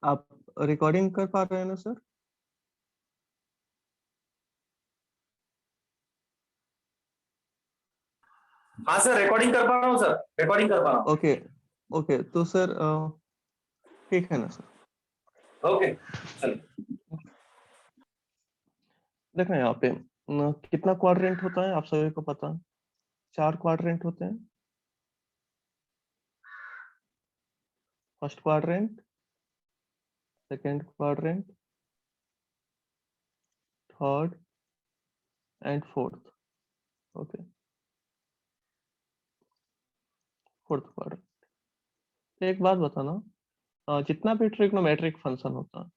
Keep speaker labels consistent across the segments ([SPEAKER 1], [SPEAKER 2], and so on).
[SPEAKER 1] आप रिकॉर्डिंग कर पा रहे हैं ना सर?
[SPEAKER 2] हाँ सर, रिकॉर्डिंग कर पा रहा हूँ सर, रिकॉर्डिंग कर पा रहा हूँ।
[SPEAKER 1] ओके ओके, तो सर ठीक है ना सर?
[SPEAKER 2] ओके चलिए।
[SPEAKER 1] देखना यहाँ पे कितना क्वाड्रेंट होता है, आप सभी को पता है 4 क्वाड्रेंट होते हैं। First quadrant, second quadrant, third and fourth. Okay, fourth quadrant. एक बात बताना, जितना भी ट्रिग्नोमेट्रिक फंक्शन होता है,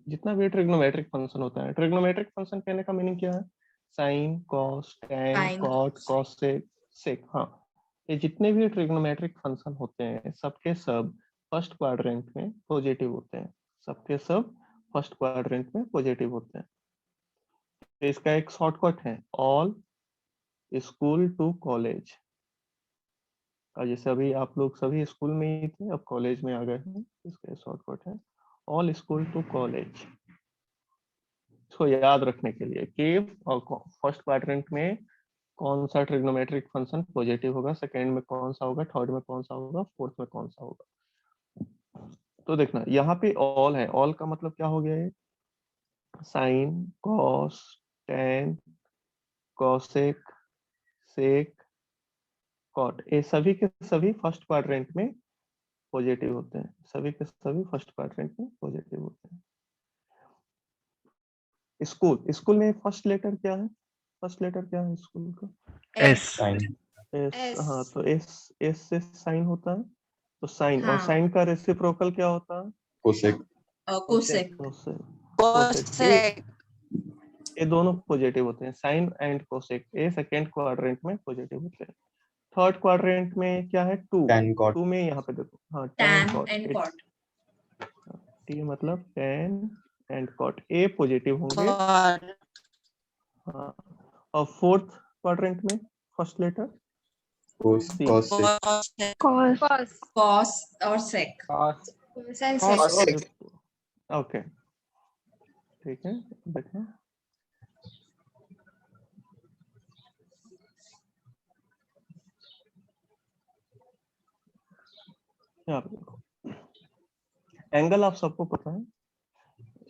[SPEAKER 1] जितना भी ट्रिग्नोमेट्रिक फंक्शन होता है, ट्रिग्नोमेट्रिक फंक्शन कहने का मीनिंग क्या है? Sine, cos, tan, cot, cosec, sec. हाँ, ये जितने भी ट्रिग्नोमेट्रिक फंक्शन होते हैं सबके सब फर्स्ट क्वाड्रेंट में पॉजिटिव होते हैं। सबके सब फर्स्ट क्वाड्रेंट में पॉजिटिव होते हैं। तो इसका एक शॉर्टकट है, ऑल स्कूल टू कॉलेज। और जैसे अभी आप लोग सभी स्कूल में ही थे, अब कॉलेज में आ गए हैं, इसका शॉर्टकट है ऑल स्कूल टू कॉलेज। इसको याद रखने के लिए कि फर्स्ट क्वाड्रेंट में कौन सा ट्रिग्नोमेट्रिक फंक्शन पॉजिटिव होगा, सेकंड में कौन सा होगा, थर्ड में कौन सा होगा, फोर्थ में कौन सा होगा। तो देखना यहाँ पे ऑल है, ऑल का मतलब क्या हो गया? ये साइन, कॉस, टैन, कॉसेक, सेक, कॉट, ये सभी के सभी फर्स्ट क्वाड्रेंट में पॉजिटिव होते हैं। सभी के सभी फर्स्ट क्वाड्रेंट में पॉजिटिव होते हैं। स्कूल, स्कूल में फर्स्ट लेटर क्या है? फर्स्ट लेटर क्या है स्कूल का?
[SPEAKER 3] एस।
[SPEAKER 1] एस। हाँ, तो एस, एस से साइन होता है, तो साइन।
[SPEAKER 3] हाँ।
[SPEAKER 1] और साइन का रेसिप्रोकल क्या होता है?
[SPEAKER 4] कोसेक।
[SPEAKER 3] कोसेक।
[SPEAKER 1] कोसेक। ये दोनों पॉजिटिव होते हैं, साइन एंड कोसेक। ये सेकंड क्वाड्रेंट में पॉजिटिव होते हैं। थर्ड क्वाड्रेंट में क्या है? टू।
[SPEAKER 4] Tan cot.
[SPEAKER 1] टू में यहाँ पे देखो, हाँ,
[SPEAKER 3] tan
[SPEAKER 1] tan cot.
[SPEAKER 3] And cot.
[SPEAKER 1] T मतलब tan and cot, are positive होंगे। हाँ, और फोर्थ क्वाड्रेंट में first letter
[SPEAKER 4] cos, cosec.
[SPEAKER 3] Cos और सेक।
[SPEAKER 1] ओके, ठीक है। देखना यहाँ पे देखो, एंगल आप सबको पता है,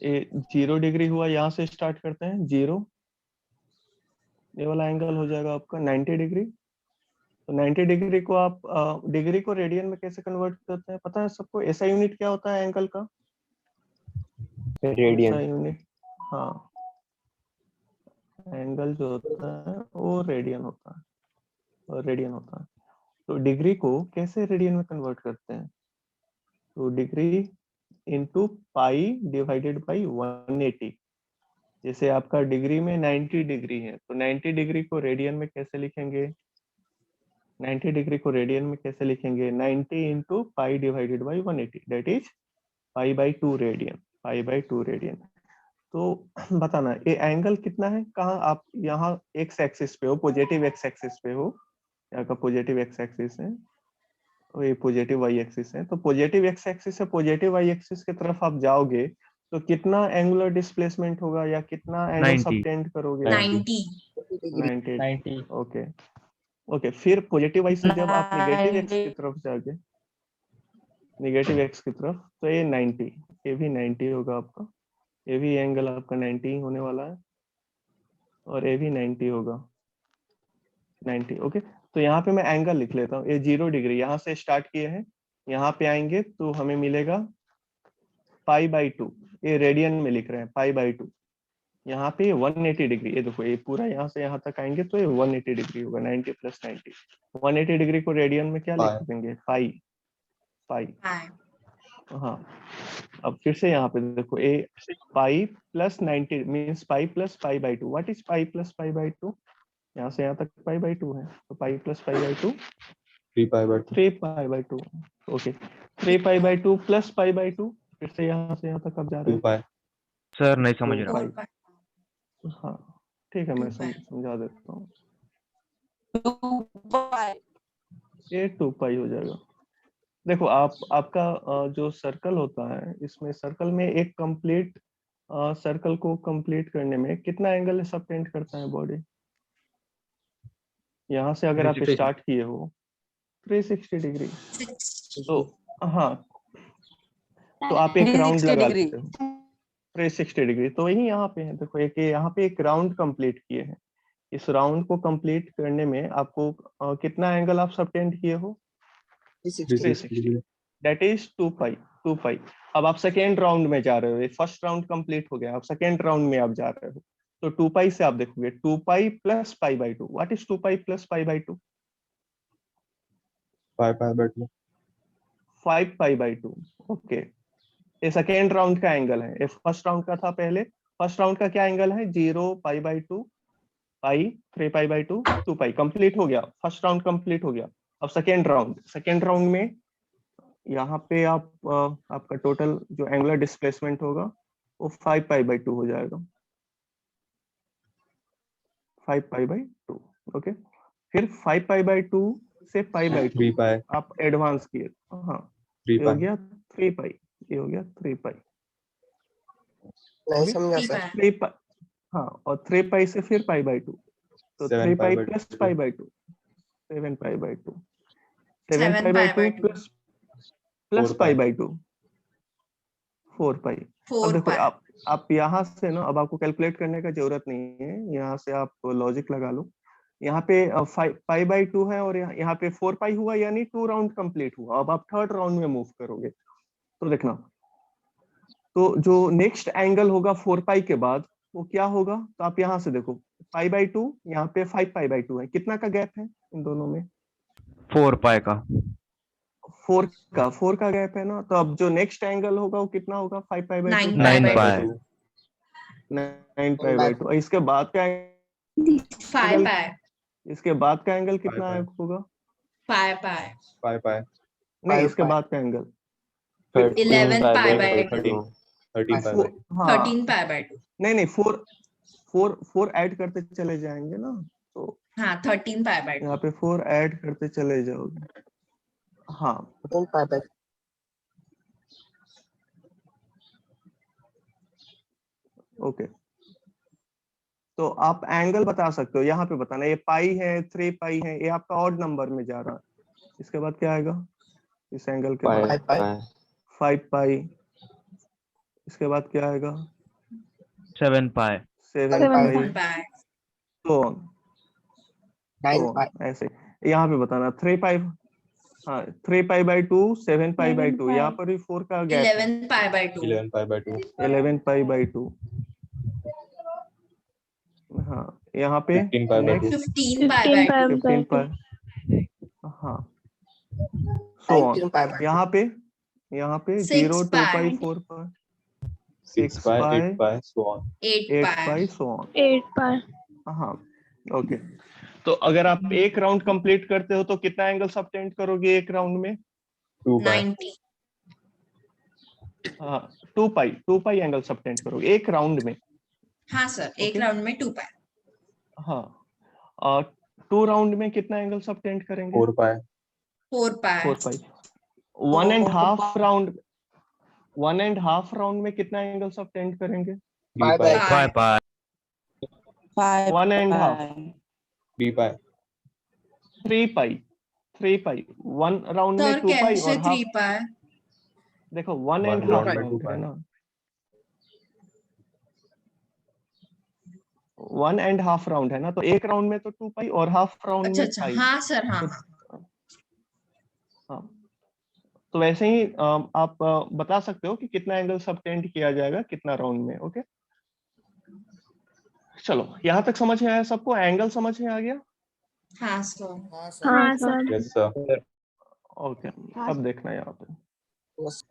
[SPEAKER 1] ये 0 डिग्री हुआ, यहाँ से स्टार्ट करते हैं 0, ये वाला एंगल हो जाएगा आपका 90 डिग्री। तो 90 डिग्री को आप डिग्री को रेडियन में कैसे कन्वर्ट करते हैं पता है सबको? ऐसा यूनिट क्या होता है एंगल का?
[SPEAKER 4] रेडियन।
[SPEAKER 1] ऐसा यूनिट, हाँ, एंगल जो होता है वो रेडियन होता है, और रेडियन होता है। तो डिग्री को कैसे रेडियन में कन्वर्ट करते हैं? तो degree into pi divided by 180। जैसे आपका डिग्री में 90 डिग्री है, तो 90 डिग्री को रेडियन में कैसे लिखेंगे? 90 डिग्री को रेडियन में कैसे लिखेंगे? 90 into pi divided by 180, that is pi by 2 radian. Pi by 2 radian. तो बताना ये एंगल कितना है, कहाँ आप यहाँ एक्स एक्सिस पे हो, पॉजिटिव एक्स एक्सिस पे हो, यहाँ का पॉजिटिव एक्स एक्सिस है और ये पॉजिटिव वाई एक्सिस है। तो पॉजिटिव एक्स एक्सिस से पॉजिटिव वाई एक्सिस की तरफ आप जाओगे तो कितना एंगुलर डिस्प्लेसमेंट होगा, या कितना एंगल
[SPEAKER 5] 90।
[SPEAKER 1] सबटेंड करोगे?
[SPEAKER 3] 90।
[SPEAKER 1] 90। ओके ओके, फिर पॉजिटिव वाई से जब आप नेगेटिव एक्स की तरफ जाओगे, नेगेटिव एक्स की तरफ, तो ये 90, ये भी 90 होगा आपका, ये भी एंगल आपका 90 होने वाला है, और ये भी 90 होगा, 90। ओके, तो यहाँ पे मैं एंगल लिख लेता हूँ, ये 0 डिग्री यहाँ से स्टार्ट किए हैं, यहाँ पे आएंगे तो हमें मिलेगा पाई बाई 2, ये रेडियन में लिख रहे हैं, पाई बाई 2। यहाँ पे 180 डिग्री, ये देखो, ये पूरा यहाँ से यहाँ तक आएंगे तो ये 180 डिग्री होगा, 90 प्लस 90। 180 डिग्री को रेडियन में क्या लिख देंगे? पाई। पाई, हाँ। अब फिर से यहाँ पे देखो, a pi plus 90 means pi plus pi by 2। What is pi plus pi by 2? यहाँ से यहाँ तक पाई बाई 2 है, तो पाई plus pi by 2
[SPEAKER 4] 3 pi by 2।
[SPEAKER 1] 3 pi by 2। Okay, 3 pi by 2 plus pi by 2, फिर से यहाँ से यहाँ तक अब जा रहे
[SPEAKER 4] 2 पाई।
[SPEAKER 5] सर नहीं समझ
[SPEAKER 1] तो
[SPEAKER 5] रहा।
[SPEAKER 3] 4 pi.
[SPEAKER 1] हाँ ठीक है, मैं
[SPEAKER 3] 2 pi.
[SPEAKER 1] समझा देता हूँ।
[SPEAKER 6] 2 pi.
[SPEAKER 1] ये 2 पाई हो जाएगा। देखो आपका जो सर्कल होता है, इसमें सर्कल में एक कंप्लीट सर्कल को कंप्लीट करने में कितना एंगल सबटेंड करता है बॉडी? यहाँ से अगर आप
[SPEAKER 5] 360
[SPEAKER 1] स्टार्ट किए हो 360 डिग्री,
[SPEAKER 3] 6.
[SPEAKER 1] तो हाँ, तो आप एक राउंड
[SPEAKER 6] 360
[SPEAKER 1] लगा
[SPEAKER 6] डिग्री।
[SPEAKER 1] लेते हो 360 डिग्री। तो वही यहाँ पे है, देखो एक यहाँ पे एक राउंड कंप्लीट किए हैं। इस राउंड को कंप्लीट करने में आपको कितना एंगल आप सबटेंड किए हो?
[SPEAKER 4] 360 degree.
[SPEAKER 1] दैट इज 2 पाई। 2 पाई। अब आप सेकेंड राउंड में जा रहे हो, फर्स्ट राउंड कंप्लीट हो गया, अब सेकेंड राउंड में आप जा रहे हो, तो 2 पाई से आप देखोगे 2 पाई plus pi by 2। What is 2 pi plus pi by 2?
[SPEAKER 4] 5 pi by 2.
[SPEAKER 1] 5 pi by 2। Okay, ये सेकेंड राउंड का एंगल है, ये फर्स्ट राउंड का था पहले। फर्स्ट राउंड का क्या एंगल है? 0 पाई by 2 pi 3 pi by 2 2 pi. Complete हो गया, फर्स्ट राउंड कंप्लीट हो गया। अब सेकेंड राउंड में यहाँ पे आपका टोटल जो एंगुलर डिस्प्लेसमेंट होगा वो 5 पाई बाई 2 हो जाएगा। 5 पाई बाई 2। ओके, फिर 5 पाई बाई 2 से पाई बाई 2
[SPEAKER 4] 3 pi.
[SPEAKER 1] आप एडवांस किए। हाँ,
[SPEAKER 4] 3
[SPEAKER 1] ये हो
[SPEAKER 4] pi.
[SPEAKER 1] गया 3 पाई, ये हो गया 3 पाई।
[SPEAKER 7] नहीं समझा
[SPEAKER 3] 3
[SPEAKER 7] सर।
[SPEAKER 3] pi.
[SPEAKER 1] 3 पाई, हाँ, और 3 पाई से फिर पाई बाई 2, तो
[SPEAKER 4] 7
[SPEAKER 1] 3
[SPEAKER 4] pi
[SPEAKER 1] pi
[SPEAKER 4] by
[SPEAKER 1] plus
[SPEAKER 4] 2.
[SPEAKER 1] Pi by 2, 7 pi by 2। 7
[SPEAKER 3] 7
[SPEAKER 1] pi by
[SPEAKER 3] pi
[SPEAKER 1] 2
[SPEAKER 3] by 2.
[SPEAKER 1] Plus
[SPEAKER 4] 4
[SPEAKER 1] pi
[SPEAKER 4] pi.
[SPEAKER 1] By 2, 4 पाई। अब
[SPEAKER 3] 4
[SPEAKER 1] देखो
[SPEAKER 3] pi.
[SPEAKER 1] आप यहाँ से ना, अब आपको कैलकुलेट करने का जरूरत नहीं है, यहाँ से आप लॉजिक लगा लो। यहाँ पे 5 पाई बाई 2 है और यहाँ पे 4 पाई हुआ, यानी 2 राउंड कंप्लीट हुआ। अब आप थर्ड राउंड में मूव करोगे तो देखना, तो जो नेक्स्ट एंगल होगा 4 पाई के बाद वो क्या होगा? तो आप यहाँ से देखो, पाई बाई 2, यहाँ पे 5 पाई बाई 2 है, कितना का गैप है इन दोनों में?
[SPEAKER 5] 4 पाई का।
[SPEAKER 1] 4 का गैप है ना। तो अब जो नेक्स्ट एंगल होगा वो कितना होगा? 5 पाई by 2,
[SPEAKER 3] 9
[SPEAKER 5] 9
[SPEAKER 3] pi by
[SPEAKER 5] pi.
[SPEAKER 3] 2.
[SPEAKER 1] 9 pi by 2। इसके बाद का
[SPEAKER 3] 5 pi.
[SPEAKER 1] इसके बाद का एंगल कितना
[SPEAKER 4] 5
[SPEAKER 1] होगा?
[SPEAKER 3] 5 pi.
[SPEAKER 4] 5 pi.
[SPEAKER 1] नहीं,
[SPEAKER 7] 5
[SPEAKER 1] इसके
[SPEAKER 7] pi.
[SPEAKER 1] बाद का angle
[SPEAKER 3] 11 pi by 2.
[SPEAKER 4] 13 pi by 2.
[SPEAKER 1] हाँ,
[SPEAKER 3] 13 pi by 2.
[SPEAKER 1] नहीं 4 ऐड करते चले जाएंगे ना, तो
[SPEAKER 3] हाँ, 13 pi by 2.
[SPEAKER 1] यहाँ पे 4 ऐड करते चले जाओगे। हाँ,
[SPEAKER 7] 10 pi by
[SPEAKER 1] ओके, तो आप एंगल बता सकते हो, यहाँ पे बताना ये पाई है 3 पाई है, ये आपका ऑड नंबर में जा रहा है। इसके बाद क्या आएगा इस एंगल के बाद?
[SPEAKER 7] 5 pi.
[SPEAKER 1] 5 पाई। इसके बाद क्या आएगा?
[SPEAKER 5] 7 पाई।
[SPEAKER 1] 7
[SPEAKER 7] 7
[SPEAKER 1] पाई,
[SPEAKER 3] 7 pi.
[SPEAKER 1] so on,
[SPEAKER 7] 9
[SPEAKER 1] so
[SPEAKER 7] pi.
[SPEAKER 1] on, ऐसे यहाँ पे बताना 3 पाई। हाँ, 3 पाई बाई 2, 7 पाई बाई 2, यहाँ पर भी 4 का गैप है।
[SPEAKER 3] 11 pi by 2.
[SPEAKER 4] 11 pi by 2.
[SPEAKER 1] 11 pi by 2। हाँ, यहाँ पे
[SPEAKER 4] 15 pi by 2.
[SPEAKER 3] 15 pi by 2.
[SPEAKER 1] 15 पाई। हाँ, so on।
[SPEAKER 7] 19 pi by 2.
[SPEAKER 1] यहाँ पे
[SPEAKER 3] 6
[SPEAKER 1] 0 2
[SPEAKER 3] pi.
[SPEAKER 1] Pi 4 pi
[SPEAKER 4] 6 pi, 8 pi, so on.
[SPEAKER 3] 8
[SPEAKER 1] 8
[SPEAKER 3] pi.
[SPEAKER 1] Pi so on।
[SPEAKER 8] 8 pi.
[SPEAKER 1] हाँ, ओके। तो अगर आप एक राउंड कंप्लीट करते हो तो कितना एंगल सबटेंड करोगे एक राउंड में?
[SPEAKER 4] 2 pi.
[SPEAKER 3] 90.
[SPEAKER 1] हाँ, 2 पाई एंगल सबटेंड करोगे एक राउंड में।
[SPEAKER 3] हाँ सर, एक
[SPEAKER 1] Okay.
[SPEAKER 3] राउंड में 2 pi.
[SPEAKER 1] हाँ, और 2 राउंड में कितना एंगल सबटेंड करेंगे?
[SPEAKER 4] 4 pi.
[SPEAKER 3] 4 pi.
[SPEAKER 1] 4 पाई। 1.5 राउंड में कितना एंगल सबटेंड करेंगे?
[SPEAKER 4] 3 pi.
[SPEAKER 5] 5 पाई।
[SPEAKER 6] 5
[SPEAKER 1] 1.5
[SPEAKER 6] pi.
[SPEAKER 4] 3 pi.
[SPEAKER 1] 3 पाई। 1 राउंड में
[SPEAKER 3] सर
[SPEAKER 1] 2 पाई
[SPEAKER 3] कैसे
[SPEAKER 1] और
[SPEAKER 3] 3 pi?
[SPEAKER 1] देखो
[SPEAKER 4] One
[SPEAKER 1] 1.5
[SPEAKER 4] round में
[SPEAKER 1] राउंड
[SPEAKER 4] 2
[SPEAKER 1] है
[SPEAKER 4] pi.
[SPEAKER 1] ना, 1.5 राउंड है ना, तो एक राउंड में तो 2 पाई और हाफ राउंड
[SPEAKER 3] अच्छा
[SPEAKER 1] में
[SPEAKER 3] अच्छा,
[SPEAKER 1] पाई।
[SPEAKER 3] हाँ सर, हाँ
[SPEAKER 1] तो,
[SPEAKER 3] हाँ.
[SPEAKER 1] हाँ, तो वैसे ही आप बता सकते हो कि कितना एंगल सबटेंड किया जाएगा कितना राउंड में। ओके, चलो यहाँ तक समझ में आया सबको? एंगल समझ में आ गया?
[SPEAKER 3] हाँ सर.
[SPEAKER 8] हाँ सर।
[SPEAKER 4] Yes, sir.
[SPEAKER 1] ओके, अब देखना यहाँ पे,
[SPEAKER 7] Yes.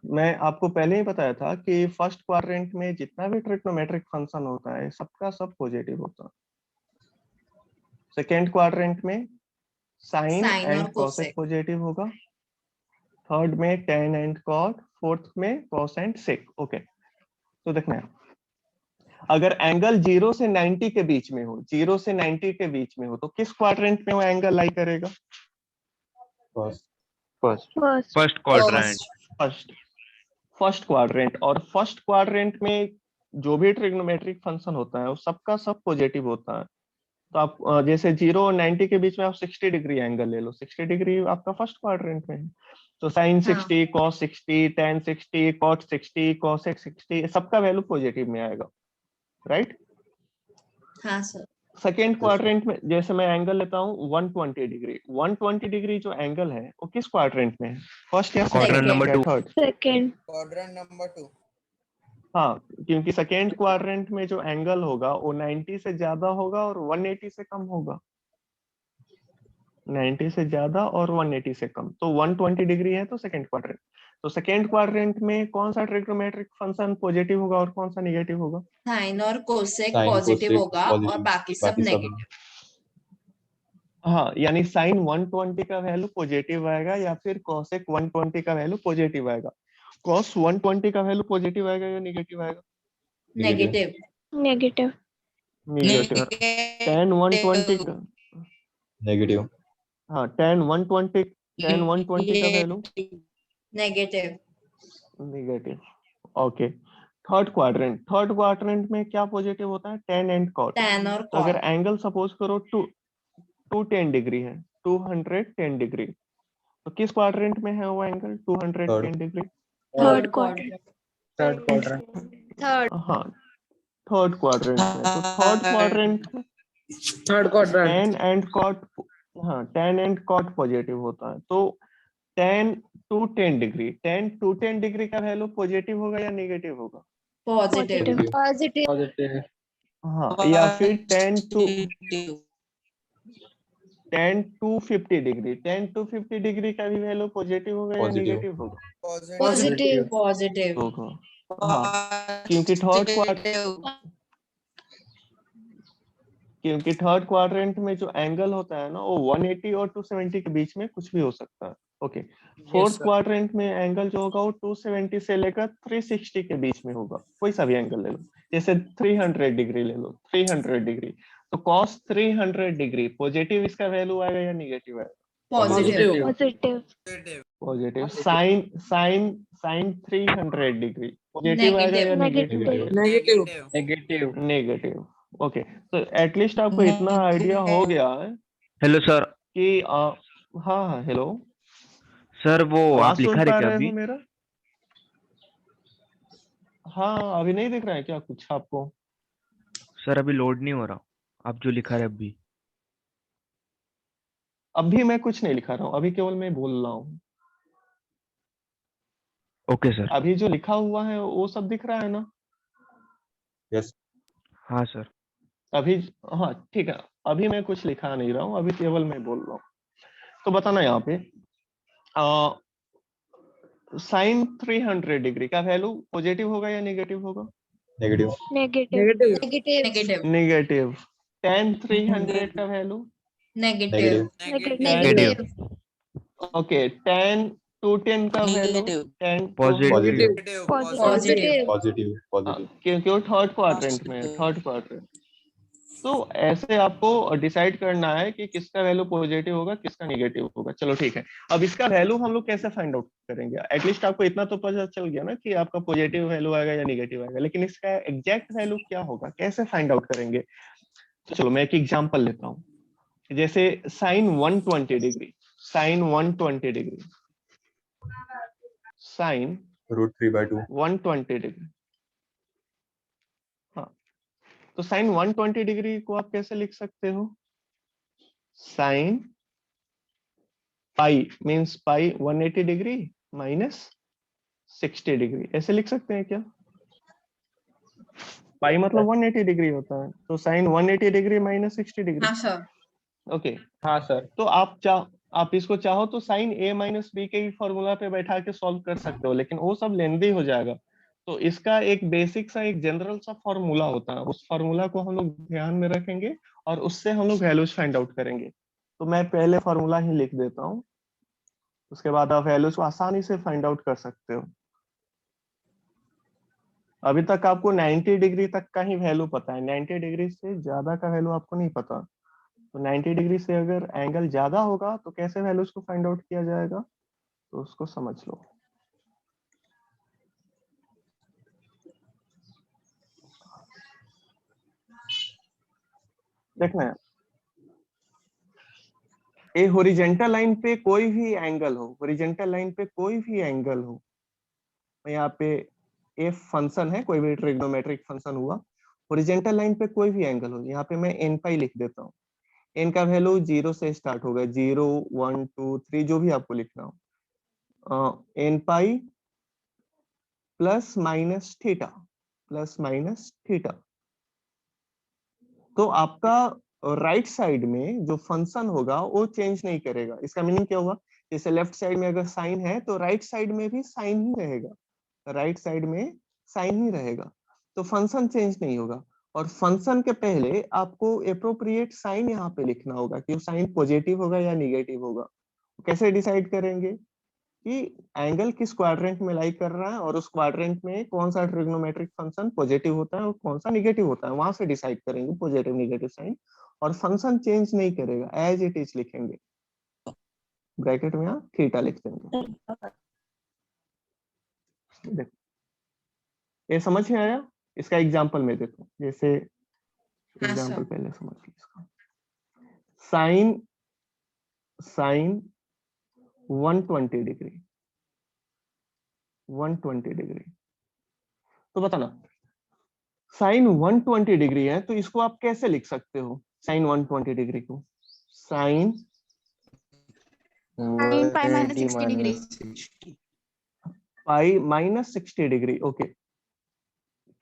[SPEAKER 1] मैं आपको पहले ही बताया था कि फर्स्ट क्वाड्रेंट में जितना भी ट्रिग्नोमेट्रिक फंक्शन होता है सबका सब पॉजिटिव होता है। सेकेंड क्वाड्रेंट में साइन
[SPEAKER 3] Sine
[SPEAKER 1] एंड
[SPEAKER 3] और
[SPEAKER 1] कोसेक
[SPEAKER 3] cosec.
[SPEAKER 1] पॉजिटिव होगा, थर्ड में tan एंड cot, फोर्थ में cos एंड sec। ओके, तो देखना है, अगर एंगल 0 से 90 के बीच में हो, 0 से 90 के बीच में हो, तो किस क्वाड्रेंट में वो एंगल लाई करेगा?
[SPEAKER 4] First.
[SPEAKER 1] First.
[SPEAKER 5] First quadrant.
[SPEAKER 1] First first quadrant, और फर्स्ट क्वाड्रेंट में जो भी ट्रिग्नोमेट्रिक फंक्शन होता है वो सबका सब पॉजिटिव होता है। तो आप जैसे 0 और 90 के बीच में आप 60 डिग्री एंगल ले लो, 60 डिग्री आपका फर्स्ट क्वाड्रेंट में है, तो sign 60, cos 60, tan 60, cot 60, cosec 60, सबका वैल्यू पॉजिटिव में आएगा, राइट?
[SPEAKER 3] हाँ सर।
[SPEAKER 1] सेकेंड क्वाड्रेंट में जैसे मैं एंगल लेता हूँ 120 डिग्री, 120 डिग्री जो एंगल है वो किस क्वाड्रेंट में है? फर्स्ट या
[SPEAKER 5] quadrant number 2।
[SPEAKER 1] Third?
[SPEAKER 6] Second.
[SPEAKER 7] quadrant number 2.
[SPEAKER 1] हाँ, क्योंकि सेकेंड क्वाड्रेंट में जो एंगल होगा वो 90 से ज्यादा होगा और 180 से कम होगा, 90 से ज्यादा और 180 से कम, तो 120 डिग्री है तो सेकेंड क्वाड्रेंट। तो सेकेंड क्वाड्रेंट में कौन सा ट्रिग्नोमेट्रिक फंक्शन पॉजिटिव होगा और कौन सा नेगेटिव होगा?
[SPEAKER 3] साइन और कोसेक
[SPEAKER 4] Sin,
[SPEAKER 3] पॉजिटिव
[SPEAKER 4] cosec,
[SPEAKER 3] होगा और
[SPEAKER 4] positive,
[SPEAKER 3] बाकी सब
[SPEAKER 4] बाकी सब
[SPEAKER 3] नेगेटिव।
[SPEAKER 1] हाँ, यानी साइन 120 का वैल्यू पॉजिटिव आएगा या फिर कोसेक 120 का वैल्यू पॉजिटिव आएगा। कॉस 120 का वैल्यू पॉजिटिव आएगा या नेगेटिव आएगा?
[SPEAKER 3] नेगेटिव।
[SPEAKER 6] Negative.
[SPEAKER 1] नेगेटिव। tan 120 का,
[SPEAKER 4] negative.
[SPEAKER 1] हाँ tan 120 का value
[SPEAKER 3] negative.
[SPEAKER 1] Negative. Okay, third quadrant में क्या पॉजिटिव होता है? tan and cot।
[SPEAKER 3] tan और
[SPEAKER 1] तो अगर
[SPEAKER 3] cot।
[SPEAKER 1] एंगल सपोज करो 210 डिग्री है, 210 डिग्री, तो किस क्वाड्रेंट में है वो angle 210 degree?
[SPEAKER 6] Third quadrant.
[SPEAKER 7] Third quadrant.
[SPEAKER 6] Third.
[SPEAKER 1] हाँ, थर्ड क्वाड्रेंट में। तो third quadrant
[SPEAKER 7] Third quadrant.
[SPEAKER 1] tan and cot, हाँ tan एंड cot पॉजिटिव होता है, तो tan to 10 डिग्री का वैल्यू पॉजिटिव होगा या नेगेटिव होगा?
[SPEAKER 3] पॉजिटिव।
[SPEAKER 6] Positive.
[SPEAKER 7] Positive.
[SPEAKER 1] हाँ, या फिर tan to 50 डिग्री का भी वैल्यू पॉजिटिव होगा या
[SPEAKER 4] Positive.
[SPEAKER 1] नेगेटिव होगा?
[SPEAKER 6] Positive.
[SPEAKER 3] पॉजिटिव।
[SPEAKER 1] होगा, हाँ, क्योंकि थर्ड क्वाड्रेंट में जो एंगल होता है ना वो 180 और 270 के बीच में कुछ भी हो सकता है। ओके, फोर्थ क्वाड्रेंट में एंगल जो होगा वो 270 से लेकर 360 के बीच में होगा, कोई सा भी एंगल ले लो, जैसे 300 डिग्री ले लो, 300 डिग्री, तो cos 300 डिग्री पॉजिटिव इसका वैल्यू आएगा या नेगेटिव आएगा?
[SPEAKER 3] Positive.
[SPEAKER 6] Positive.
[SPEAKER 1] Positive. Sine 300 degree positive आएगा या नेगेटिव आएगा?
[SPEAKER 7] Negative.
[SPEAKER 1] नेगेटिव। ओके, तो एटलीस्ट आपको इतना आइडिया हो गया है
[SPEAKER 5] हेलो सर।
[SPEAKER 1] कि हाँ, हेलो,
[SPEAKER 5] सर वो
[SPEAKER 1] आवाज
[SPEAKER 5] आप लिखा
[SPEAKER 1] सुन
[SPEAKER 5] रहे
[SPEAKER 1] पा
[SPEAKER 5] क्या
[SPEAKER 1] रहे
[SPEAKER 5] अभी?
[SPEAKER 1] हो मेरा? हाँ, अभी नहीं दिख रहा है क्या कुछ आपको?
[SPEAKER 5] सर अभी लोड नहीं हो रहा, आप जो लिखा रहे अभी।
[SPEAKER 1] अभी मैं कुछ नहीं लिखा रहा हूँ, अभी केवल मैं बोल रहा हूँ।
[SPEAKER 5] Okay sir.
[SPEAKER 1] अभी जो लिखा हुआ है वो सब दिख रहा है ना?
[SPEAKER 4] Yes.
[SPEAKER 5] हाँ सर।
[SPEAKER 1] अभी, हाँ ठीक है, अभी मैं कुछ लिखा नहीं रहा हूँ, अभी केवल मैं बोल रहा हूँ। तो बताना यहाँ पे साइन 300 डिग्री का वैल्यू पॉजिटिव होगा या नेगेटिव होगा?
[SPEAKER 4] Negative.
[SPEAKER 6] Negative. Negative.
[SPEAKER 3] Negative.
[SPEAKER 1] Negative. tan 300 का value
[SPEAKER 3] negative.
[SPEAKER 6] Negative.
[SPEAKER 1] Okay, tan 210 का value tan
[SPEAKER 5] positive.
[SPEAKER 3] Positive.
[SPEAKER 4] Positive. Positive.
[SPEAKER 1] क्योंकि वो थर्ड क्वाड्रेंट में है, थर्ड क्वाड्रेंट। तो ऐसे आपको डिसाइड करना है कि किसका वैल्यू पॉजिटिव होगा, किसका नेगेटिव होगा। चलो ठीक है, अब इसका वैल्यू हम लोग कैसे फाइंड आउट करेंगे? एटलीस्ट आपको इतना तो पता चल गया ना कि आपका पॉजिटिव वैल्यू आएगा या नेगेटिव आएगा, लेकिन इसका एग्जैक्ट वैल्यू क्या होगा, कैसे फाइंड आउट करेंगे? तो चलो मैं एक एग्जांपल लेता हूँ, जैसे sine 120 degree, sine 120 degree, sine
[SPEAKER 4] √3/2.
[SPEAKER 1] 120 degree, हाँ, तो साइन 120 डिग्री को आप कैसे लिख सकते हो? साइन पाई मीन्स पाई 180 डिग्री माइनस 60 डिग्री, ऐसे लिख सकते हैं क्या? पाई मतलब 180 डिग्री होता है, तो साइन 180 डिग्री माइनस 60 डिग्री।
[SPEAKER 3] हाँ सर।
[SPEAKER 1] ओके,
[SPEAKER 7] हाँ सर।
[SPEAKER 1] तो आप इसको चाहो तो साइन a माइनस बी के फॉर्मूला पे बैठा के सॉल्व कर सकते हो, लेकिन वो सब लेंदी हो जाएगा। तो इसका एक बेसिक सा, एक जनरल सा फॉर्मूला होता है, उस फॉर्मूला को हम लोग ध्यान में रखेंगे और उससे हम लोग वैल्यूज फाइंड आउट करेंगे। तो मैं पहले फॉर्मूला ही लिख देता हूँ, उसके बाद आप वैल्यूज को आसानी से फाइंड आउट कर सकते हो। अभी तक आपको 90 डिग्री तक का ही वैल्यू पता है, 90 डिग्री से ज्यादा का वैल्यू आपको नहीं पता। तो 90 डिग्री से अगर एंगल ज्यादा होगा तो कैसे वैल्यूज को फाइंड आउट किया जाएगा, तो उसको समझ लो। देखना है, ए हॉरिजॉन्टल लाइन पे कोई भी एंगल हो, हॉरिजॉन्टल लाइन पे कोई भी एंगल हो, यहाँ पे एफ फंक्शन है, कोई भी ट्रिग्नोमेट्रिक फंक्शन हुआ, हॉरिजॉन्टल लाइन पे कोई भी एंगल हो, यहाँ पे मैं एन पाई लिख देता हूँ। एन का वैल्यू 0 से स्टार्ट होगा, 0 1 2 3 जो भी आपको लिखना हो, n pi plus minus theta, plus minus theta. तो आपका राइट साइड में जो फंक्शन होगा वो चेंज नहीं करेगा। इसका मीनिंग क्या हुआ, जैसे लेफ्ट साइड में अगर साइन है तो राइट साइड में भी साइन ही रहेगा, राइट साइड में साइन ही रहेगा, तो फंक्शन चेंज नहीं होगा। और फंक्शन के पहले आपको एप्रोप्रिएट साइन यहाँ पे लिखना होगा कि साइन पॉजिटिव होगा या निगेटिव होगा। कैसे डिसाइड करेंगे कि एंगल किस क्वाड्रेंट में लाई कर रहा है और उस क्वाड्रेंट में कौन सा ट्रिग्नोमेट्रिक फंक्शन पॉजिटिव होता है और कौन सा निगेटिव होता है, वहां से डिसाइड करेंगे पॉजिटिव निगेटिव साइन। और फंक्शन चेंज नहीं करेगा, एज इट इज लिखेंगे, ब्रैकेट में आप थीटा लिख देंगे। देखो ये समझ में आया, इसका एग्जांपल में देखो, जैसे एग्जांपल पहले समझ लो इसका। साइन 120 डिग्री, 120 डिग्री, तो बताना साइन 120 डिग्री है तो इसको आप कैसे लिख सकते हो, साइन 120 डिग्री को? Sign
[SPEAKER 6] pi minus 60 degree.
[SPEAKER 1] पाई माइनस 60 डिग्री, ओके।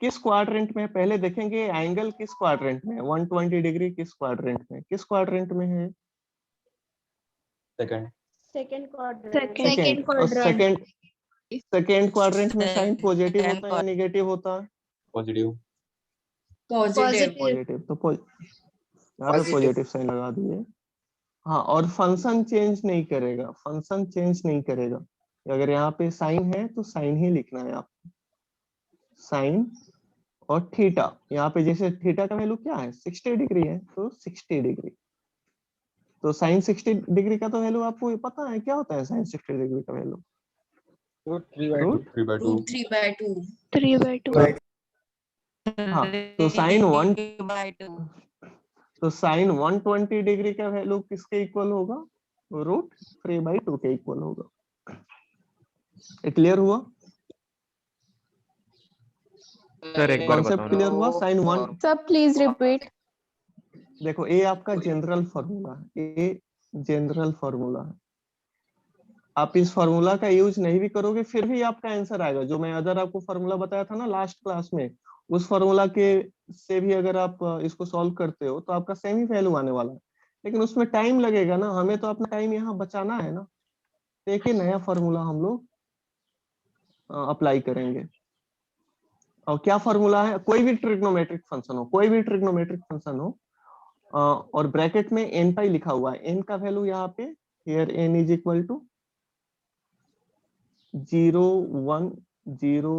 [SPEAKER 1] किस क्वाड्रेंट में, पहले देखेंगे एंगल किस क्वाड्रेंट में है, 120 डिग्री किस क्वाड्रेंट में, किस क्वाड्रेंट में है?
[SPEAKER 4] Second
[SPEAKER 6] second quadrant.
[SPEAKER 1] Second quadrant में साइन पॉजिटिव होता है या निगेटिव होता है?
[SPEAKER 4] Positive
[SPEAKER 3] positive.
[SPEAKER 1] पॉजिटिव, तो यहाँ पे पॉजिटिव साइन लगा दिए। हाँ, और फंक्शन चेंज नहीं करेगा, फंक्शन चेंज नहीं करेगा। अगर यहाँ पे साइन है तो साइन ही लिखना है आपको, साइन। और थीटा, यहाँ पे जैसे थीटा का वैल्यू क्या है, 60 डिग्री है, तो 60 डिग्री। तो साइन 60 डिग्री का तो वैल्यू आपको पता है, क्या होता है साइन 60 डिग्री का वैल्यू?
[SPEAKER 7] रूट 3/2।
[SPEAKER 4] 3/2
[SPEAKER 3] रूट 3/2।
[SPEAKER 6] 3/2।
[SPEAKER 1] हाँ, तो साइन 120 डिग्री का वैल्यू किसके इक्वल होगा? रूट 3/2 के इक्वल होगा। क्लियर हुआ
[SPEAKER 5] सर एक बार
[SPEAKER 1] कॉन्सेप्ट?
[SPEAKER 5] बताओ ना।
[SPEAKER 1] क्लियर हुआ? साइन 1,
[SPEAKER 6] सब प्लीज रिपीट।
[SPEAKER 1] देखो ये आपका जनरल फॉर्मूला है, ये जनरल फॉर्मूला है। आप इस फॉर्मूला का यूज नहीं भी करोगे फिर भी आपका आंसर आएगा। जो मैं अगर आपको फॉर्मूला बताया था ना लास्ट क्लास में, उस फॉर्मूला के से भी अगर आप इसको सॉल्व करते हो तो आपका सेम ही वैल्यू आने वाला है, लेकिन उसमें टाइम लगेगा ना, हमें तो अपना टाइम यहाँ बचाना है ना। तो एक ही नया फॉर्मूला हम लोग अप्लाई करेंगे। और क्या फॉर्मूला है? कोई भी ट्रिग्नोमेट्रिक फंक्शन हो, कोई भी ट्रिग्नोमेट्रिक फंक्शन हो, और ब्रैकेट में एन पाई लिखा हुआ है। एन का वैल्यू यहाँ पे, here n is equal to 0 1 0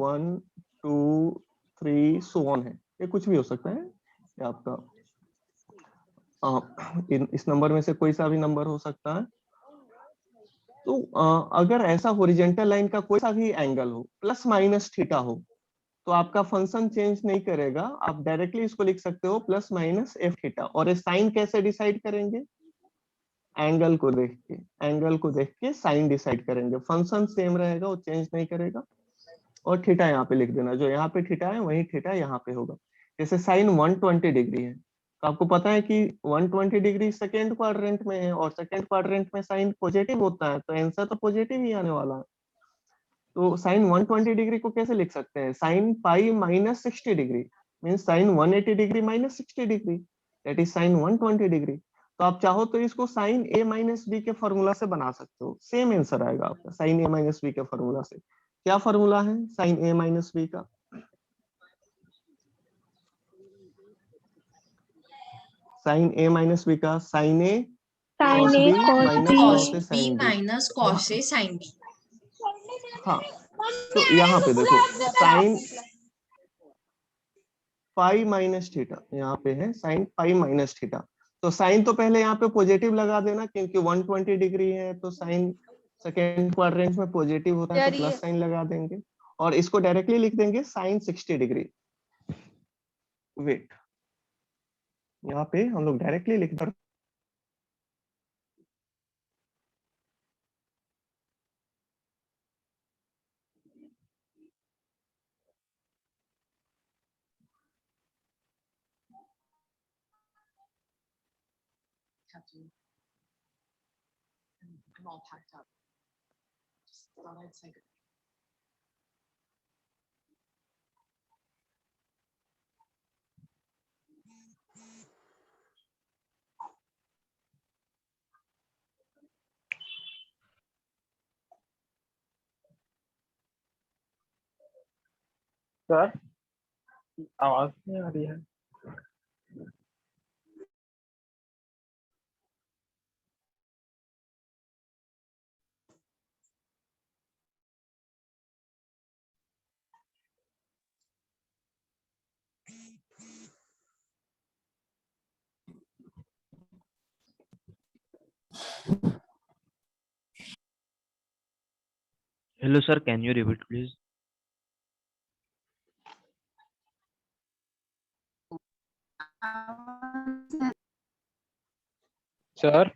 [SPEAKER 1] 1 2 3 so on है, ये कुछ भी हो सकता है। ये आपका इस नंबर में से कोई सा भी नंबर हो सकता है। तो अगर ऐसा हॉरिजॉन्टल लाइन का कोई सा भी एंगल हो, प्लस माइनस थीटा हो, तो आपका फंक्शन चेंज नहीं करेगा। आप डायरेक्टली इसको लिख सकते हो प्लस माइनस एफ थीटा। और ये साइन कैसे डिसाइड करेंगे? एंगल को देख के, एंगल को देख के साइन डिसाइड करेंगे। फंक्शन सेम रहेगा, वो चेंज नहीं करेगा। और थीटा यहाँ पे लिख देना, जो यहाँ पे थीटा है वही थीटा यहाँ पे होगा। जैसे साइन 120 डिग्री है, तो आपको पता है कि 120 डिग्री सेकेंड क्वाड्रेंट में है, और सेकेंड क्वाड्रेंट में साइन पॉजिटिव होता है, तो आंसर तो पॉजिटिव ही आने वाला है। तो साइन 120 डिग्री को कैसे लिख सकते हैं? Sine pi minus 60 degree mean sine 180 degree minus 60 degree, that is sine 120 degree. तो आप चाहो तो इसको साइन ए माइनस बी के फॉर्मूला से बना सकते हो, सेम आंसर आएगा आपका साइन ए माइनस बी के फॉर्मूला से। क्या फॉर्मूला है साइन ए माइनस बी का? साइन ए माइनस बी का, sine A
[SPEAKER 6] Sin
[SPEAKER 1] cos
[SPEAKER 6] A,
[SPEAKER 1] b
[SPEAKER 6] cos
[SPEAKER 1] minus
[SPEAKER 6] B.
[SPEAKER 1] cos
[SPEAKER 3] cos
[SPEAKER 1] a
[SPEAKER 3] B
[SPEAKER 1] sin b।
[SPEAKER 3] minus cos A sin B.
[SPEAKER 1] हाँ, तो यहाँ पे देखो साइन पाई माइनस थीटा, यहाँ पे है साइन पाई माइनस थीटा। तो साइन तो पहले यहाँ पे पॉजिटिव लगा देना, क्योंकि 120 डिग्री है तो साइन सेकेंड क्वाड्रेंट में पॉजिटिव होता है तो प्लस साइन लगा देंगे, और इसको डायरेक्टली लिख देंगे साइन 60 डिग्री। वेट, यहाँ पे हम लोग डायरेक्टली लिख दें
[SPEAKER 3] I'm all packed up. Just thought I'd say good.
[SPEAKER 7] Sir आवाज नहीं आ रही है।
[SPEAKER 5] Hello, sir. Can you repeat, please?
[SPEAKER 7] Sir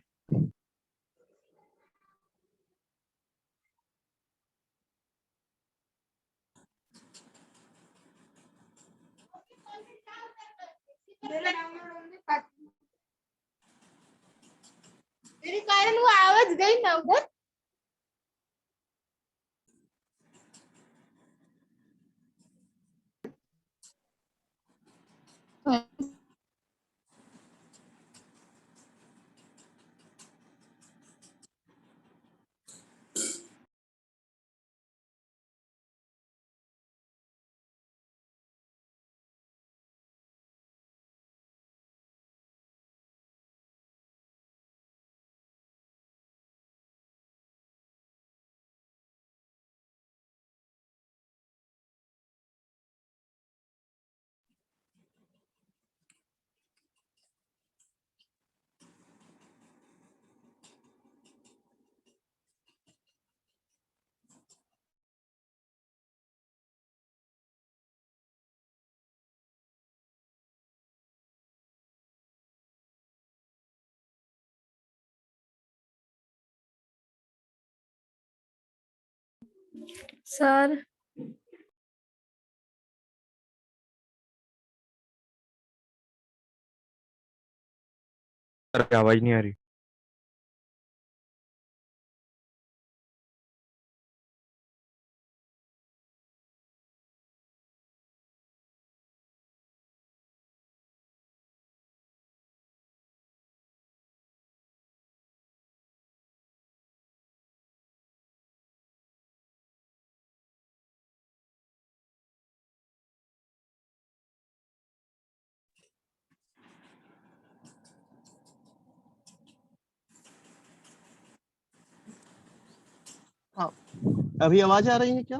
[SPEAKER 6] मेरे कारण वो आवाज गई ना उधर।
[SPEAKER 8] सर
[SPEAKER 5] सर आवाज नहीं आ रही।
[SPEAKER 1] हाँ, अभी आवाज आ रही है क्या?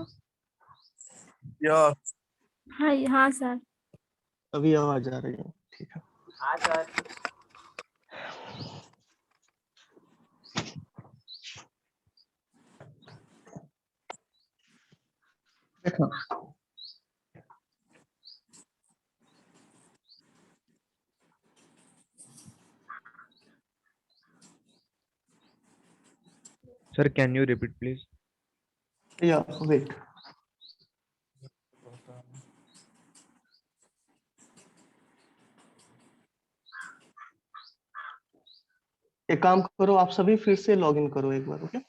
[SPEAKER 8] हाँ हाँ सर।
[SPEAKER 1] अभी आवाज आ रही है, ठीक है। देखना,
[SPEAKER 5] Sir, can you repeat, please?
[SPEAKER 1] या वेट, एक काम करो, आप सभी फिर से लॉग इन करो एक बार। Okay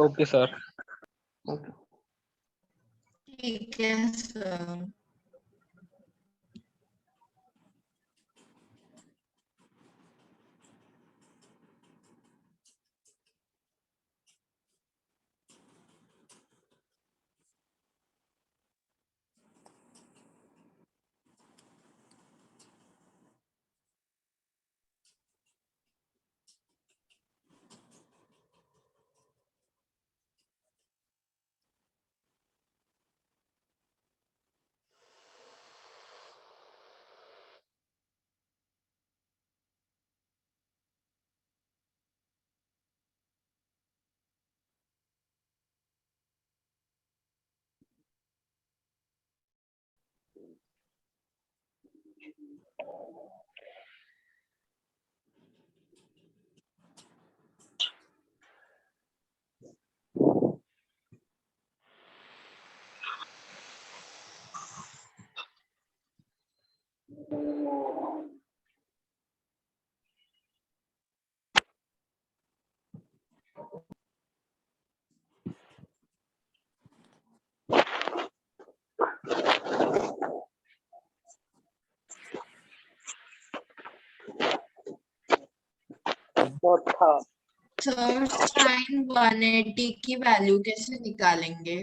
[SPEAKER 7] okay sir.
[SPEAKER 1] ओके।
[SPEAKER 3] ठीक है सर।
[SPEAKER 6] सर साइन 180 की वैल्यू कैसे निकालेंगे?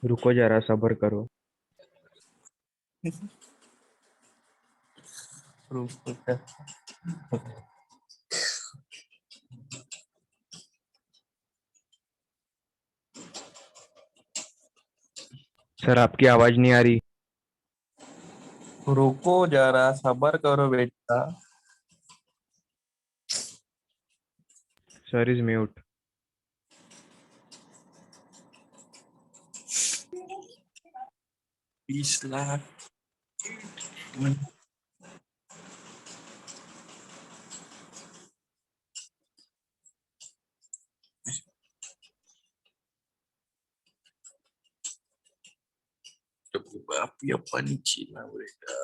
[SPEAKER 5] रुको जरा, सब्र करो। सर आपकी आवाज नहीं आ रही।
[SPEAKER 2] रुको जरा, सबर करो बेटा।
[SPEAKER 5] Sir is mute.
[SPEAKER 2] 20 lakh. Tapi apa nih Cina mereka?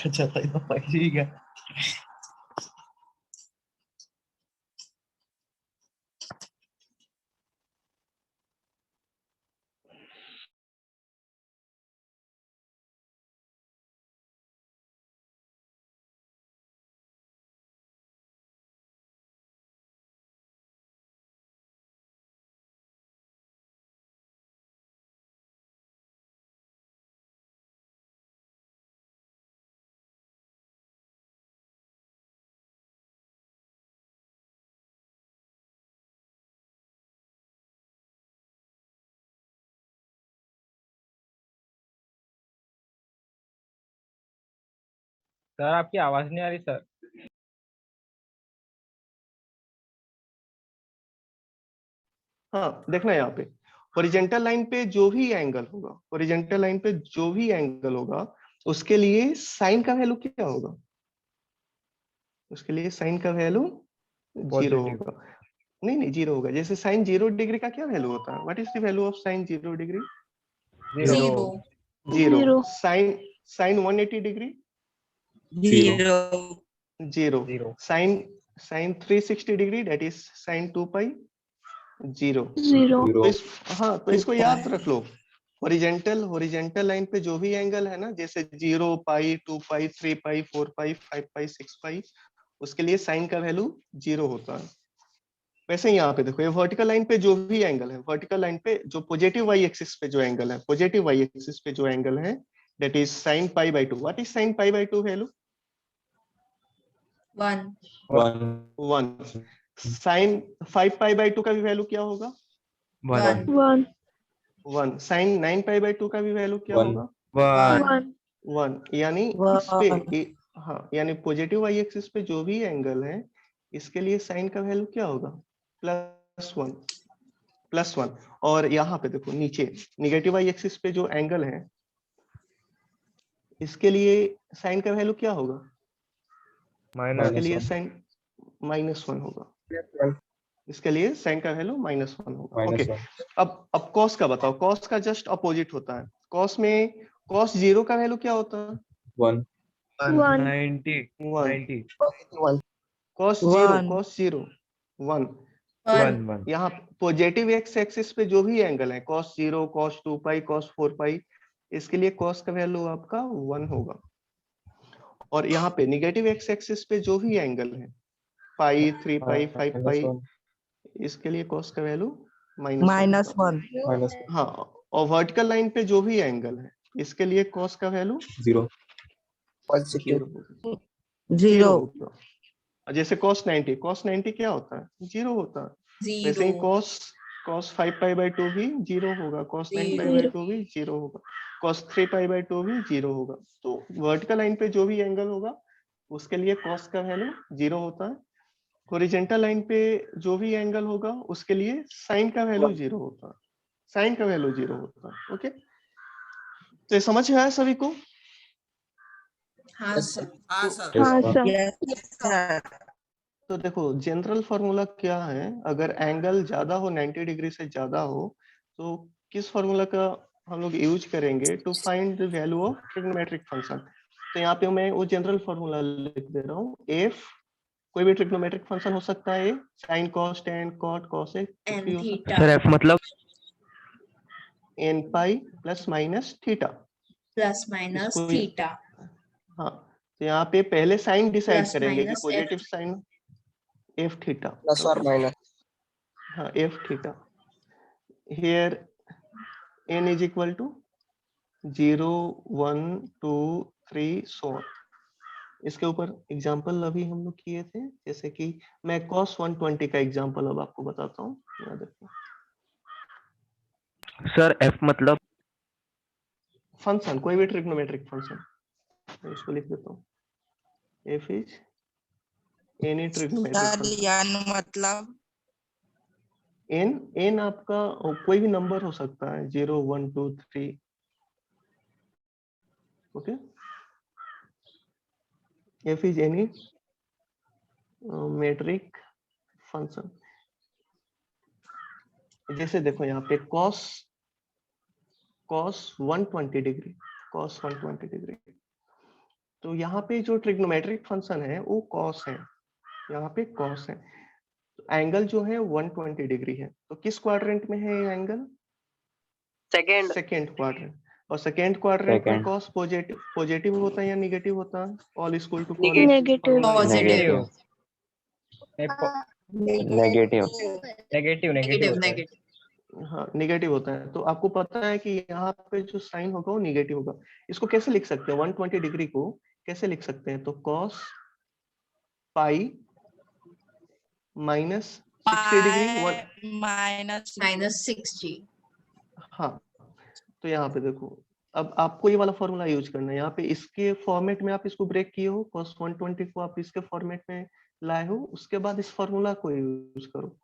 [SPEAKER 2] Kacata itu apa sih kan?
[SPEAKER 7] Sir आपकी आवाज नहीं आ रही सर।
[SPEAKER 1] हाँ देखना यहाँ पे हॉरिजॉन्टल लाइन पे जो भी एंगल होगा, हॉरिजॉन्टल लाइन पे जो भी एंगल होगा उसके लिए साइन का वैल्यू क्या होगा? उसके लिए साइन का वैल्यू 0
[SPEAKER 5] पॉजिटिव।
[SPEAKER 1] होगा। नहीं नहीं 0 होगा। जैसे साइन 0 डिग्री का क्या वैल्यू होता है? What is the value of sine 0 degree?
[SPEAKER 6] 0
[SPEAKER 1] 0। Sine sine 180 degree? 0।
[SPEAKER 7] Zero.
[SPEAKER 1] Sine 360 degree that is sine 2 pi? 0।
[SPEAKER 4] Zero.
[SPEAKER 1] हाँ तो इसको याद रख लो। हॉरिजॉन्टल लाइन पे जो भी एंगल है ना, जैसे 0 पाई 2 पाई 3 पाई 4 पाई 5 पाई 6 पाई, उसके लिए साइन का वैल्यू 0 होता है। वैसे यहाँ पे देखो, ये वर्टिकल लाइन पे जो भी एंगल है, वर्टिकल लाइन पे जो पॉजिटिव वाई एक्सिस पे जो एंगल है, पॉजिटिव वाई एक्सिस पे जो एंगल है that is sine pi by 2। What is sine pi by 2 value?
[SPEAKER 6] 1
[SPEAKER 4] One.
[SPEAKER 1] 1। Sine 5 pi by 2 का भी वैल्यू क्या होगा?
[SPEAKER 6] 1
[SPEAKER 1] 1। साइन 9 पाई बाय 2 का भी वैल्यू क्या
[SPEAKER 4] 1.
[SPEAKER 1] होगा?
[SPEAKER 6] 1
[SPEAKER 1] 1। यानी इस पे हाँ, यानी पॉजिटिव वाई एक्सिस पे जो भी एंगल है इसके लिए साइन का वैल्यू क्या होगा? +1। और यहाँ पे देखो नीचे निगेटिव वाई एक्सिस पे जो एंगल है इसके लिए साइन का वैल्यू क्या होगा? इसके लिए साइन -1 होगा। इसके लिए साइन का वैल्यू -1 होगा। ओके, अब कॉस का बताओ। कॉस का जस्ट अपोजिट होता है। कॉस में कॉस 0 का वैल्यू क्या होता है?
[SPEAKER 4] 1.
[SPEAKER 5] 90
[SPEAKER 1] 1।
[SPEAKER 5] 90
[SPEAKER 1] कॉस 0 1।
[SPEAKER 5] 1 1
[SPEAKER 1] यहाँ पॉजिटिव एक्स एक्सिस पे जो भी एंगल है, cos 0, cos 2 पाई, cos 4 पाई, इसके लिए cos का वैल्यू आपका 1 होगा। और यहाँ पे निगेटिव एक्स एक्सिस पे जो भी एंगल है, पाई, 3 पाई, 5 पाई, इसके लिए कॉस का वैल्यू -1। हाँ, और वर्टिकल लाइन पे जो भी एंगल है, इसके लिए कॉस का वैल्यू
[SPEAKER 4] 0
[SPEAKER 1] 0 होगा। जैसे cos 90 क्या होता है? 0 होता है। वैसे ही
[SPEAKER 6] जीरो
[SPEAKER 1] cos 5 पाई बाई 2 भी 0 होगा, cos 9 पाई बाई 2 भी 0 होगा, cos 3 पाई बाई 2 भी 0 होगा। तो वर्टिकल लाइन पे जो भी एंगल होगा उसके लिए cos का वैल्यू 0 होता है। हॉरिजॉन्टल लाइन पे जो भी एंगल होगा उसके लिए sin का वैल्यू 0 होता है, sin का वैल्यू 0 होता है। ओके, तो ये समझ में आया सभी को?
[SPEAKER 6] हाँ सर।
[SPEAKER 8] हाँ सर।
[SPEAKER 1] तो देखो जनरल फॉर्मूला क्या है, अगर एंगल ज्यादा हो, 90 डिग्री से ज्यादा हो, तो किस फॉर्मूला का हम लोग यूज करेंगे to find the value of trigonometric function. तो यहाँ पे मैं वो जनरल फॉर्मूला लिख दे रहा हूँ। एफ कोई भी ट्रिग्नोमेट्रिक फंक्शन हो सकता है, sine cos tan cot cosec कुछ भी हो सकता
[SPEAKER 5] सर एफ मतलब
[SPEAKER 1] है, n pi plus minus theta.
[SPEAKER 6] Plus minus
[SPEAKER 1] इसको
[SPEAKER 6] थीटा
[SPEAKER 1] हाँ, तो यहाँ पे पहले साइन डिसाइड
[SPEAKER 6] प्लस
[SPEAKER 1] करेंगे कि
[SPEAKER 6] minus
[SPEAKER 1] positive sine F theta
[SPEAKER 9] plus और माइनस।
[SPEAKER 1] हाँ, F theta. Here n is equal to 0 1 2 3 so on। इसके ऊपर एग्जांपल अभी हम लोग किए थे, जैसे कि मैं cos 120 का एग्जांपल अब आपको बताता हूँ, याद रखना।
[SPEAKER 5] सर एफ मतलब
[SPEAKER 1] फंक्शन, कोई भी ट्रिग्नोमेट्रिक फंक्शन, मैं इसको लिख देता हूँ। f is any trigonometric function।
[SPEAKER 9] मतलब
[SPEAKER 1] n आपका कोई भी नंबर हो सकता है, 0 1 2 3। Okay, f is any metric function. जैसे देखो यहाँ पे cos 120 डिग्री, cos 120 डिग्री, तो यहाँ पे जो ट्रिग्नोमेट्रिक फंक्शन है वो cos है, यहाँ पे cos है। एंगल जो है 120 डिग्री है, तो किस क्वाड्रेंट में है ये एंगल? Second quadrant. और सेकेंड क्वाड्रेंट में cos पॉजिटिव होता है या निगेटिव होता है? All is equal to
[SPEAKER 8] negative.
[SPEAKER 6] Positive
[SPEAKER 4] negative
[SPEAKER 7] negative
[SPEAKER 6] negative
[SPEAKER 7] होता है।
[SPEAKER 6] नेगेटिव
[SPEAKER 1] हाँ, निगेटिव होता है। तो आपको पता है कि यहाँ पे जो साइन होगा वो निगेटिव होगा। इसको कैसे लिख सकते हैं? 120 डिग्री को कैसे लिख सकते हैं? तो cos पाई माइनस 60 डिग्री
[SPEAKER 6] माइनस 60।
[SPEAKER 1] हाँ, तो यहाँ पे देखो, अब आपको ये वाला फॉर्मूला यूज करना है। यहाँ पे इसके फॉर्मेट में आप इसको ब्रेक किए हो, cos 120 को आप इसके फॉर्मेट में लाए हो, उसके बाद इस फॉर्मूला को यूज करो।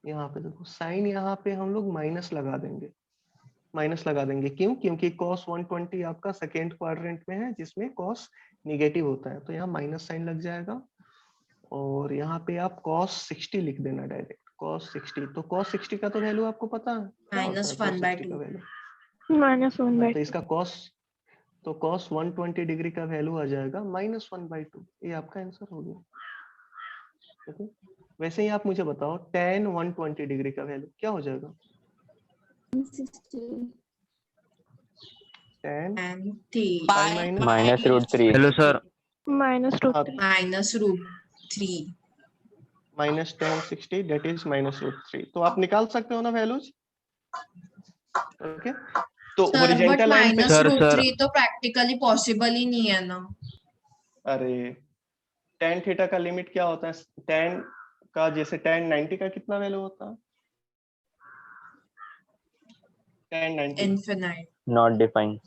[SPEAKER 1] यहाँ पे देखो साइन, यहाँ पे हम लोग माइनस लगा देंगे, क्यों? क्योंकि cos 120 आपका सेकेंड क्वाड्रेंट में है जिसमें cos निगेटिव होता है, तो यहाँ माइनस साइन लग जाएगा। और यहाँ पे आप cos 60 लिख देना डायरेक्ट, cos 60। तो cos 60 का तो वैल्यू आपको पता है, क्या होता है
[SPEAKER 6] -1/2
[SPEAKER 1] cos 60 का वैल्यू?
[SPEAKER 8] -1/2।
[SPEAKER 1] तो इसका cos 120 डिग्री का वैल्यू आ जाएगा -1/2। ये आपका आंसर हो गया। ओके, वैसे ही आप मुझे बताओ tan 120 डिग्री का वैल्यू क्या हो जाएगा? tan pi
[SPEAKER 4] -√3
[SPEAKER 5] hello sir
[SPEAKER 8] -√3।
[SPEAKER 6] -√3
[SPEAKER 1] minus tan 60 that is -√3। तो आप निकाल सकते हो ना वैल्यूज। ओके, तो
[SPEAKER 6] सर बट
[SPEAKER 1] हॉरिजॉन्टल लाइन पे
[SPEAKER 6] -√3 तो प्रैक्टिकली पॉसिबल ही नहीं है ना।
[SPEAKER 1] अरे tan थीटा का लिमिट क्या होता है? tan का जैसे tan 90 का कितना वैल्यू होता है? tan 90
[SPEAKER 6] infinite
[SPEAKER 4] not defined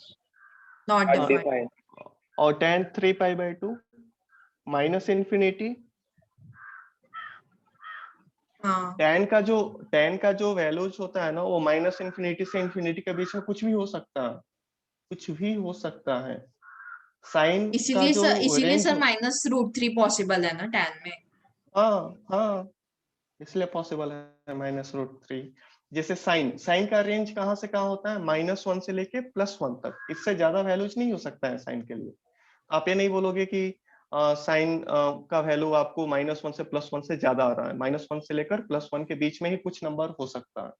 [SPEAKER 6] not defined.
[SPEAKER 1] और tan 3 pi by 2 minus infinity.
[SPEAKER 6] हाँ
[SPEAKER 1] tan का जो वैल्यूज होता है ना, वो माइनस इन्फिनिटी से इन्फिनिटी के बीच में कुछ भी हो सकता है, कुछ भी हो सकता है। साइन का
[SPEAKER 6] इसीलिए
[SPEAKER 1] जो
[SPEAKER 6] सर
[SPEAKER 1] रेंज,
[SPEAKER 6] -√3 पॉसिबल है ना tan में।
[SPEAKER 1] हाँ इसलिए पॉसिबल है -√3। जैसे साइन का रेंज कहाँ से कहाँ होता है? -1 से लेके +1 तक, इससे ज्यादा वैल्यूज नहीं हो सकता है साइन के लिए। आप ये नहीं बोलोगे कि साइन का वैल्यू आपको -1 से +1 से ज्यादा आ रहा है, -1 से लेकर +1 के बीच में ही कुछ नंबर हो सकता है।